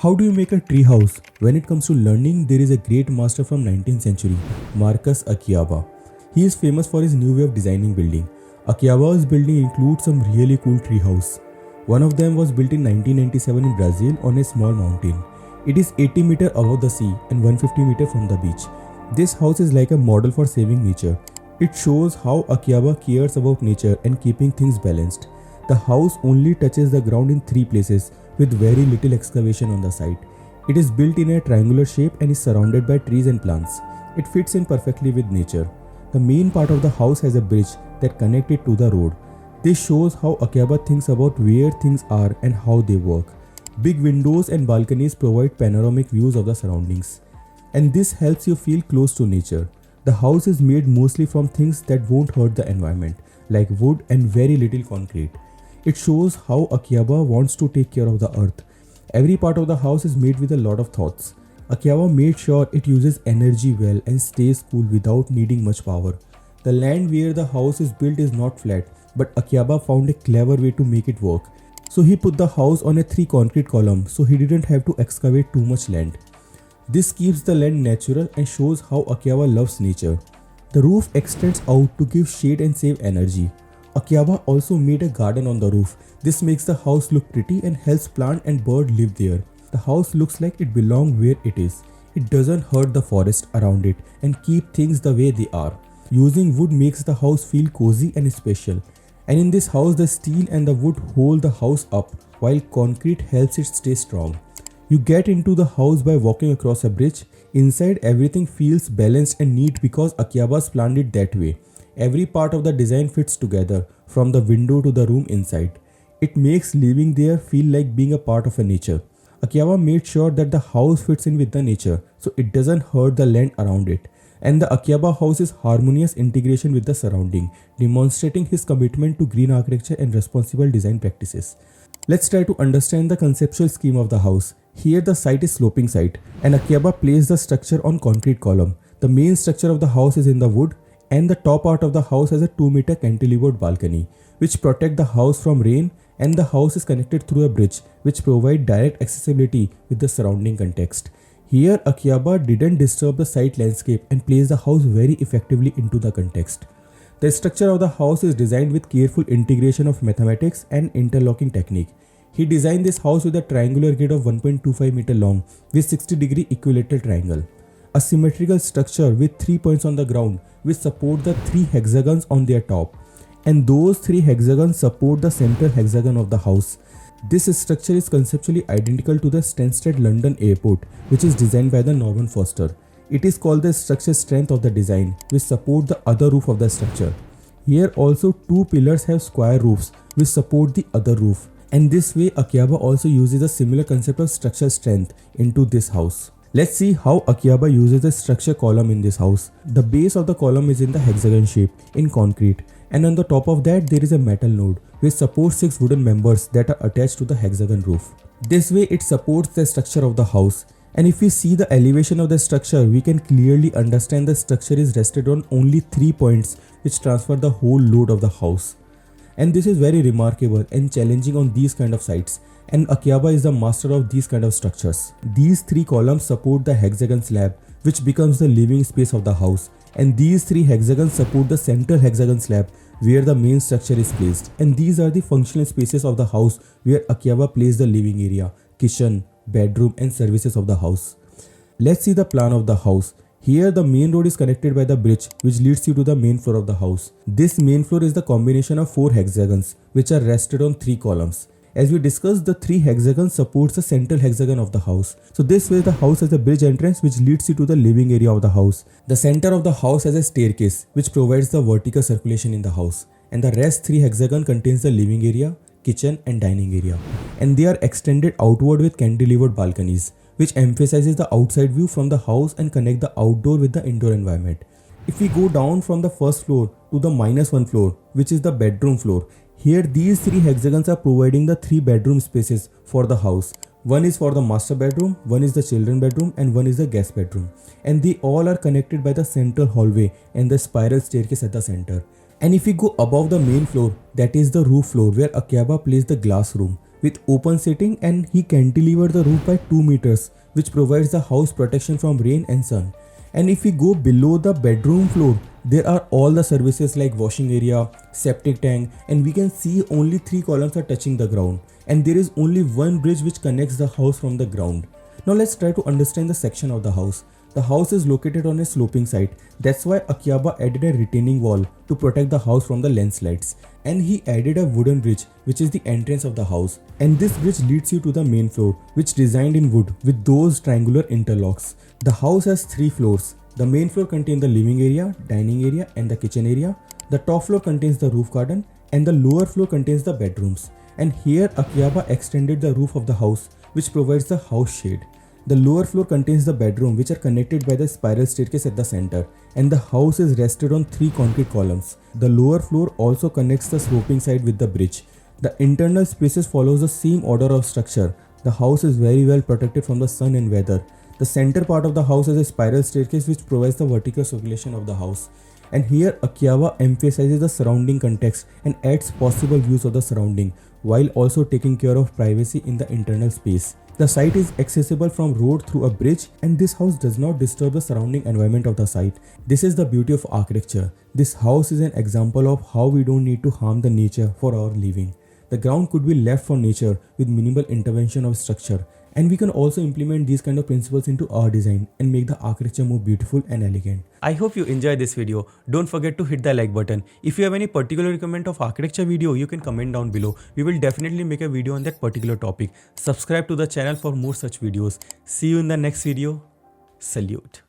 How do you make a tree house? When it comes to learning, there is a great master from 19th century, Marcus Acayaba. He is famous for his new way of designing building. Akaba's building includes some really cool tree house. One of them was built in 1997 in Brazil on a small mountain. It is 80 meters above the sea and 150 meters from the beach. This house is like a model for saving nature. It shows how Akaba cares about nature and keeping things balanced. The house only touches the ground in 3 places with very little excavation on the site. It is built in a triangular shape and is surrounded by trees and plants. It fits in perfectly with nature. The main part of the house has a bridge that connects it to the road. This shows how Akaba thinks about where things are and how they work. Big windows and balconies provide panoramic views of the surroundings, and this helps you feel close to nature. The house is made mostly from things that won't hurt the environment, like wood and very little concrete. It shows how Akaba wants to take care of the earth. Every part of the house is made with a lot of thoughts. Akaba made sure it uses energy well and stays cool without needing much power. The land where the house is built is not flat, but Akaba found a clever way to make it work. So he put the house on a 3 concrete column so he didn't have to excavate too much land. This keeps the land natural and shows how Akaba loves nature. The roof extends out to give shade and save energy. Akaba also made a garden on the roof. This makes the house look pretty and helps plant and bird live there. The house looks like it belongs where it is. It doesn't hurt the forest around it and keep things the way they are. Using wood makes the house feel cozy and special. And in this house, the steel and the wood hold the house up, while concrete helps it stay strong. You get into the house by walking across a bridge. Inside, everything feels balanced and neat because Akaba's planned it that way. Every part of the design fits together, from the window to the room inside. It makes living there feel like being a part of a nature. Akaba made sure that the house fits in with the nature, so it doesn't hurt the land around it. And the Akaba house is harmonious integration with the surrounding, demonstrating his commitment to green architecture and responsible design practices. Let's try to understand the conceptual scheme of the house. Here the site is sloping site, and Akaba placed the structure on concrete column. The main structure of the house is in the wood, and the top part of the house has a 2-meter cantilevered balcony, which protect the house from rain, and the house is connected through a bridge, which provide direct accessibility with the surrounding context. Here, Akaba didn't disturb the site landscape and placed the house very effectively into the context. The structure of the house is designed with careful integration of mathematics and interlocking technique. He designed this house with a triangular grid of 1.25 meter long with 60-degree equilateral triangle. A symmetrical structure with 3 points on the ground which support the 3 hexagons on their top. And those 3 hexagons support the central hexagon of the house. This structure is conceptually identical to the Stansted London Airport, which is designed by the Norman Foster. It is called the structure strength of the design, which support the other roof of the structure. Here also 2 pillars have square roofs, which support the other roof. And this way Akaba also uses a similar concept of structure strength into this house. Let's see how Akaba uses the structure column in this house. The base of the column is in the hexagon shape in concrete, and on the top of that there is a metal node which supports 6 wooden members that are attached to the hexagon roof. This way it supports the structure of the house, and if we see the elevation of the structure, we can clearly understand the structure is rested on only 3 points which transfer the whole load of the house. And this is very remarkable and challenging on these kind of sites, and Akaba is the master of these kind of structures. These 3 columns support the hexagon slab, which becomes the living space of the house, and these 3 hexagons support the central hexagon slab where the main structure is placed. And these are the functional spaces of the house where Akaba placed the living area, kitchen, bedroom and services of the house. Let's see the plan of the house. Here the main road is connected by the bridge which leads you to the main floor of the house. This main floor is the combination of 4 hexagons which are rested on 3 columns. As we discussed, the 3 hexagons supports the central hexagon of the house. So this way the house has a bridge entrance which leads you to the living area of the house. The center of the house has a staircase which provides the vertical circulation in the house. And the rest 3 hexagon contains the living area, kitchen and dining area. And they are extended outward with cantilevered balconies, which emphasizes the outside view from the house and connect the outdoor with the indoor environment. If we go down from the first floor to the -1 floor, which is the bedroom floor, here these 3 hexagons are providing the 3 bedroom spaces for the house. One is for the master bedroom, one is the children bedroom and one is the guest bedroom. And they all are connected by the central hallway and the spiral staircase at the center. And if we go above the main floor, that is the roof floor where Akaba placed the glass room, with open seating, and he cantilevered the roof by 2 meters, which provides the house protection from rain and sun. And if we go below the bedroom floor, there are all the services like washing area, septic tank, and we can see only 3 columns are touching the ground, and there is only one bridge which connects the house from the ground. Now let's try to understand the section of the house. The house is located on a sloping site. That's why Akayaba added a retaining wall to protect the house from the landslides. And he added a wooden bridge, which is the entrance of the house. And this bridge leads you to the main floor, which designed in wood with those triangular interlocks. The house has 3 floors. The main floor contains the living area, dining area, and the kitchen area. The top floor contains the roof garden, and the lower floor contains the bedrooms. And here Akayaba extended the roof of the house, which provides the house shade. The lower floor contains the bedroom, which are connected by the spiral staircase at the center, and the house is rested on 3 concrete columns. The lower floor also connects the sloping side with the bridge. The internal spaces follows the same order of structure. The house is very well protected from the sun and weather. The center part of the house has a spiral staircase which provides the vertical circulation of the house. And here Akayaba emphasizes the surrounding context and adds possible views of the surrounding, while also taking care of privacy in the internal space. The site is accessible from road through a bridge, and this house does not disturb the surrounding environment of the site. This is the beauty of architecture. This house is an example of how we don't need to harm the nature for our living. The ground could be left for nature with minimal intervention of structure, and we can also implement these kind of principles into our design and make the architecture more beautiful and elegant. I hope you enjoyed this video. Don't forget to hit the like button. If you have any particular recommend of architecture video, you can comment down below. We will definitely make a video on that particular topic. Subscribe to the channel for more such videos. See you in the next video. Salute.